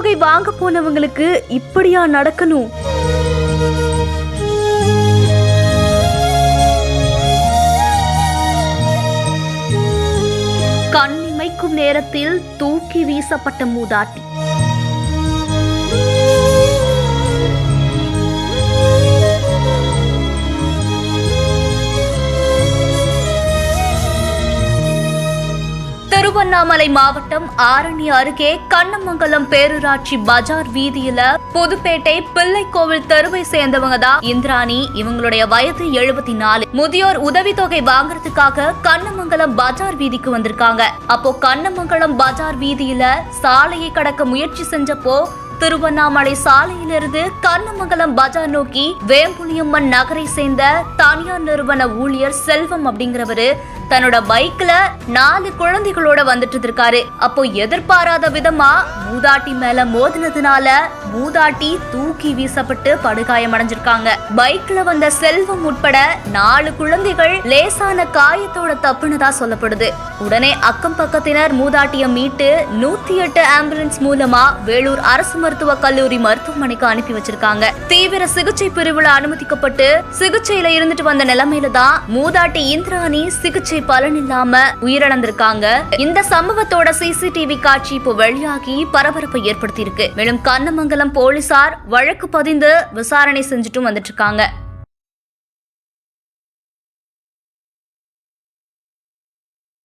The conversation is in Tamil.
தொகை வாங்க போனவங்களுக்கு இப்படியா நடக்கணும்? கண்ணிமைக்கும் நேரத்தில் தூக்கி வீசப்பட்ட மூதாட்டி. திருவண்ணாமலை மாவட்டம் ஆரணி அருகே கண்ணமங்கலம் பேரூராட்சி பஜார் வீதியில புதுப்பேட்டை பிள்ளைக்கோவில் தெருவை சேர்ந்தவங்க தான் இந்திராணி. இவங்களுடைய வயது 74. முதியோர் உதவித்தொகை வாங்குறதுக்காக கண்ணமங்கலம் பஜார் வீதிக்கு வந்திருக்காங்க. அப்போ கண்ணமங்கலம் பஜார் வீதியில சாலையை கடக்க முயற்சி செஞ்சப்போ திருவண்ணாமலை சாலையிலிருந்து கண்ணமங்கலம் பஜார் நோக்கி வேம்புலியம்மன் நகரை சேர்ந்த தனியார் நிறுவன ஊழியர் செல்வம் அப்படிங்கிறவரு தன்னோட பைக்ல 4 குழந்தைகளோட வந்துட்டு இருக்காரு. அப்போ எதிர்பாராத விதமா மூதாட்டி மேல மோதினதுனால மூதாட்டி தூக்கி வீசப்பட்டு படுகாயமடைஞ்சிருக்காங்க. பைக்ல வந்த செல்வம் உட்பட 4 குழந்தைகள் லேசான காயத்தோட தப்புனதா சொல்லப்படுது. உடனே அக்கம் பக்கத்தினர் மூதாட்டிய மீட்டு 108 ஆம்புலன்ஸ் மூலமா வேலூர் அரசு மருத்துவக் கல்லூரி மருத்துவமனைக்கு அனுப்பி வச்சிருக்காங்க. தீவிர சிகிச்சை பிரிவுல அனுமதிக்கப்பட்டு சிகிச்சையில இருந்துட்டு வந்த நிலைமையில தான் மூதாட்டி இந்திராணி சிகிச்சை பலன் இல்லாம உயிரிழந்திருக்காங்க. இந்த சம்பவத்தோட சிசிடிவி காட்சி இப்போ வெளியாகி பரபரப்பை ஏற்படுத்தி இருக்கு. மேலும் கண்ணமங்கலம் போலீசார் வழக்கு பதிந்து விசாரணை செஞ்சுட்டும் வந்துட்டு இருக்காங்க.